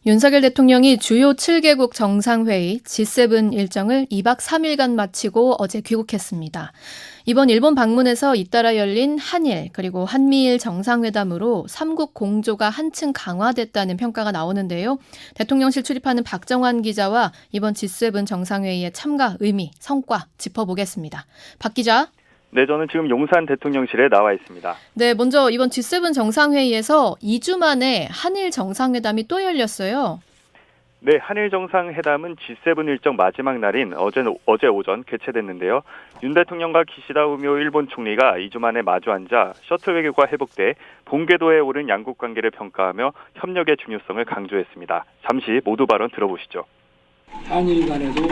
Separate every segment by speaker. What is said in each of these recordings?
Speaker 1: 윤석열 대통령이 주요 7개국 정상회의 G7 일정을 2박 3일간 마치고 어제 귀국했습니다. 이번 일본 방문에서 잇따라 열린 한일 그리고 한미일 정상회담으로 3국 공조가 한층 강화됐다는 평가가 나오는데요. 대통령실 출입하는 박정환 기자와 이번 G7 정상회의의 참가 의미, 성과 짚어보겠습니다. 박 기자.
Speaker 2: 네, 저는 지금 용산 대통령실에 나와 있습니다.
Speaker 1: 네, 먼저 이번 G7 정상회의에서 2주 만에 한일 정상회담이 또 열렸어요.
Speaker 2: 네, 한일 정상회담은 G7 일정 마지막 날인 어제 오전 개최됐는데요. 윤 대통령과 기시다 후미오 일본 총리가 2주 만에 마주 앉아 셔틀 외교가 회복돼 본궤도에 오른 양국 관계를 평가하며 협력의 중요성을 강조했습니다. 잠시 모두 발언 들어보시죠.
Speaker 3: 한일 간에도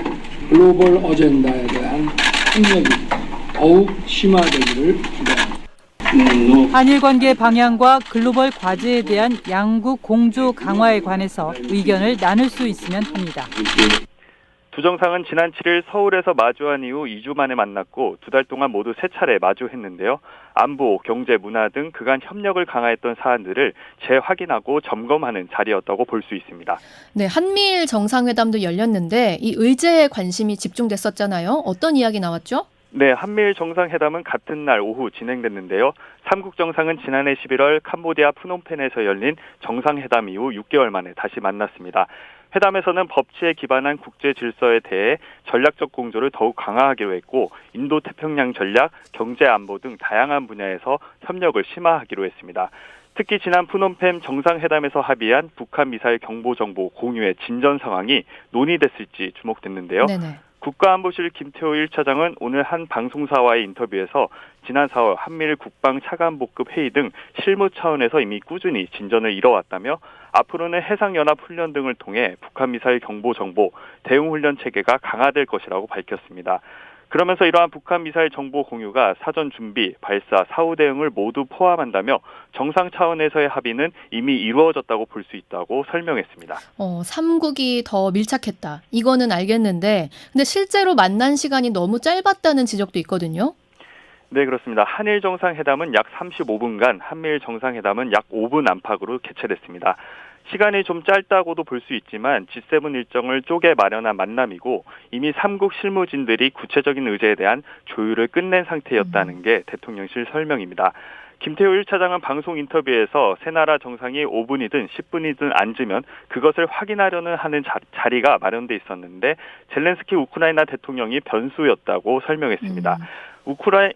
Speaker 3: 글로벌 어젠다에 대한 협력이 더욱 심화되기를 기대합니다.
Speaker 4: 한일 관계 방향과 글로벌 과제에 대한 양국 공조 강화에 관해서 의견을 나눌 수 있으면 합니다.
Speaker 2: 두 정상은 지난 7일 서울에서 마주한 이후 2주 만에 만났고 2달 동안 모두 3차례 마주했는데요. 안보, 경제, 문화 등 그간 협력을 강화했던 사안들을 재확인하고 점검하는 자리였다고 볼 수 있습니다.
Speaker 1: 네, 한미일 정상회담도 열렸는데 이 의제에 관심이 집중됐었잖아요. 어떤 이야기 나왔죠?
Speaker 2: 네, 한미일 정상회담은 같은 날 오후 진행됐는데요. 3국 정상은 지난해 11월 캄보디아 프놈펜에서 열린 정상회담 이후 6개월 만에 다시 만났습니다. 회담에서는 법치에 기반한 국제 질서에 대해 전략적 공조를 더욱 강화하기로 했고 인도 태평양 전략, 경제 안보 등 다양한 분야에서 협력을 심화하기로 했습니다. 특히 지난 프놈펜 정상회담에서 합의한 북한 미사일 경보 정보 공유의 진전 상황이 논의됐을지 주목됐는데요.
Speaker 1: 네네.
Speaker 2: 국가안보실 김태호 1차장은 오늘 한 방송사와의 인터뷰에서 지난 4월 한미일 국방 차관복급 회의 등 실무 차원에서 이미 꾸준히 진전을 이뤄왔다며 앞으로는 해상연합훈련 등을 통해 북한 미사일 경보 정보 대응훈련 체계가 강화될 것이라고 밝혔습니다. 그러면서 이러한 북한 미사일 정보 공유가 사전 준비, 발사, 사후 대응을 모두 포함한다며 정상 차원에서의 합의는 이미 이루어졌다고 볼 수 있다고 설명했습니다.
Speaker 1: 3국이 더 밀착했다. 이거는 알겠는데 근데 실제로 만난 시간이 너무 짧았다는 지적도 있거든요.
Speaker 2: 네, 그렇습니다. 한일 정상회담은 약 35분간, 한미일 정상회담은 약 5분 안팎으로 개최됐습니다. 시간이 좀 짧다고도 볼 수 있지만 G7 일정을 쪼개 마련한 만남이고 이미 3국 실무진들이 구체적인 의제에 대한 조율을 끝낸 상태였다는 게 대통령실 설명입니다. 김태호 1차장은 방송 인터뷰에서 세 나라 정상이 5분이든 10분이든 앉으면 그것을 확인하려는 하는 자리가 마련돼 있었는데 젤렌스키 우크라이나 대통령이 변수였다고 설명했습니다.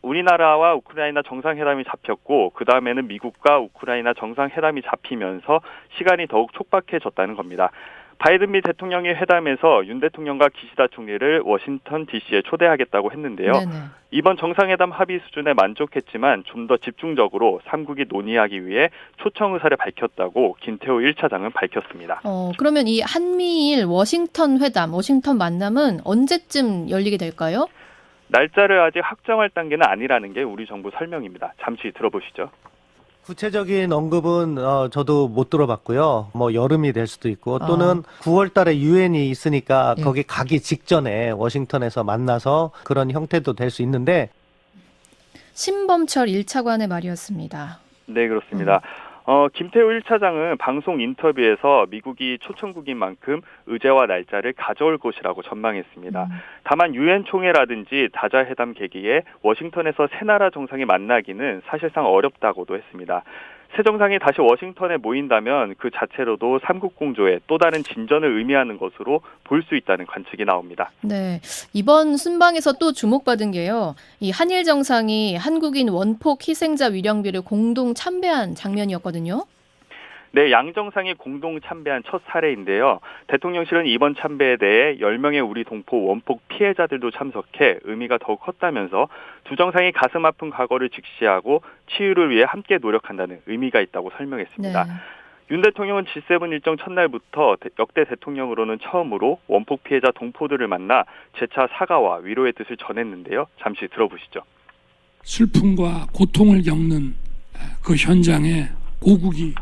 Speaker 2: 우리나라와 우크라이나 정상회담이 잡혔고 그 다음에는 미국과 우크라이나 정상회담이 잡히면서 시간이 더욱 촉박해졌다는 겁니다. 바이든 미 대통령이 회담에서 윤 대통령과 기시다 총리를 워싱턴 DC에 초대하겠다고 했는데요.
Speaker 1: 네네.
Speaker 2: 이번 정상회담 합의 수준에 만족했지만 좀 더 집중적으로 3국이 논의하기 위해 초청 의사를 밝혔다고 김태호 1차장은 밝혔습니다.
Speaker 1: 그러면 이 한미일 워싱턴 회담, 워싱턴 만남은 언제쯤 열리게 될까요?
Speaker 2: 날짜를 아직 확정할 단계는 아니라는 게 우리 정부 설명입니다. 잠시 들어보시죠.
Speaker 5: 구체적인 언급은 저도 못 들어봤고요. 뭐 여름이 될 수도 있고 또는 9월 달에 유엔이 있으니까 거기 가기 직전에 워싱턴에서 만나서 그런 형태도 될 수 있는데
Speaker 1: 신범철 1차관의 말이었습니다.
Speaker 2: 네, 그렇습니다. 김태호 1차장은 방송 인터뷰에서 미국이 초청국인 만큼 의제와 날짜를 가져올 것이라고 전망했습니다. 다만 유엔 총회라든지 다자회담 계기에 워싱턴에서 세 나라 정상이 만나기는 사실상 어렵다고도 했습니다. 세 정상이 다시 워싱턴에 모인다면 그 자체로도 3국 공조에 또 다른 진전을 의미하는 것으로 볼 수 있다는 관측이 나옵니다.
Speaker 1: 네, 이번 순방에서 또 주목받은 게요. 이 한일 정상이 한국인 원폭 희생자 위령비를 공동 참배한 장면이었거든요.
Speaker 2: 네, 양 정상이 공동 참배한 첫 사례인데요. 대통령실은 이번 참배에 대해 10명의 우리 동포 원폭 피해자들도 참석해 의미가 더욱 컸다면서 두 정상이 가슴 아픈 과거를 직시하고 치유를 위해 함께 노력한다는 의미가 있다고 설명했습니다.
Speaker 1: 네.
Speaker 2: 윤 대통령은 G7 일정 첫날부터 역대 대통령으로는 처음으로 원폭 피해자 동포들을 만나 재차 사과와 위로의 뜻을 전했는데요. 잠시 들어보시죠.
Speaker 3: 슬픔과 고통을 겪는 그 현장에 고국이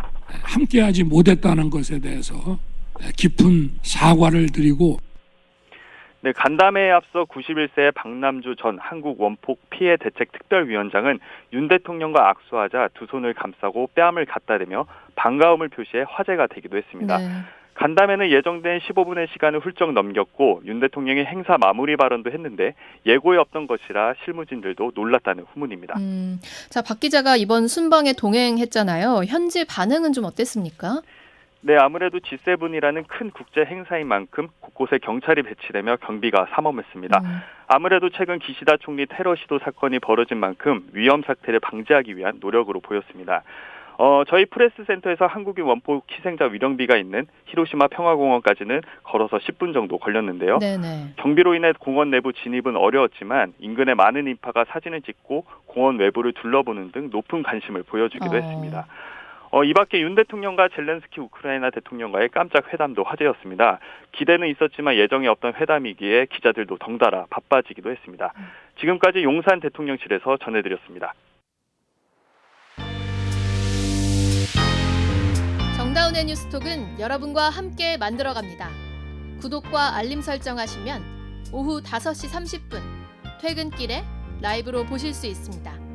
Speaker 3: 함께하지 못했다는 것에 대해서 깊은 사과를 드리고
Speaker 2: 네, 간담회에 앞서 91세 박남주 전 한국 원폭 피해 대책 특별위원장은 윤 대통령과 악수하자 두 손을 감싸고 뺨을 갖다 대며 반가움을 표시해 화제가 되기도 했습니다.
Speaker 1: 네.
Speaker 2: 간담회는 예정된 15분의 시간을 훌쩍 넘겼고 윤 대통령이 행사 마무리 발언도 했는데 예고에 없던 것이라 실무진들도 놀랐다는 후문입니다.
Speaker 1: 자, 박 기자가 이번 순방에 동행했잖아요. 현지 반응은 좀 어땠습니까?
Speaker 2: 네, 아무래도 G7이라는 큰 국제 행사인 만큼 곳곳에 경찰이 배치되며 경비가 삼엄했습니다. 아무래도 최근 기시다 총리 테러 시도 사건이 벌어진 만큼 위험 사태를 방지하기 위한 노력으로 보였습니다. 저희 프레스센터에서 한국인 원포 희생자 위령비가 있는 히로시마 평화공원까지는 걸어서 10분 정도 걸렸는데요.
Speaker 1: 네네.
Speaker 2: 경비로 인해 공원 내부 진입은 어려웠지만 인근의 많은 인파가 사진을 찍고 공원 외부를 둘러보는 등 높은 관심을 보여주기도 했습니다. 이 밖에 윤 대통령과 젤렌스키 우크라이나 대통령과의 깜짝 회담도 화제였습니다. 기대는 있었지만 예정에 없던 회담이기에 기자들도 덩달아 바빠지기도 했습니다. 지금까지 용산 대통령실에서 전해드렸습니다.
Speaker 1: 정다운의 뉴스톡은 여러분과 함께 만들어갑니다. 구독과 알림 설정하시면 오후 5시 30분 퇴근길에 라이브로 보실 수 있습니다.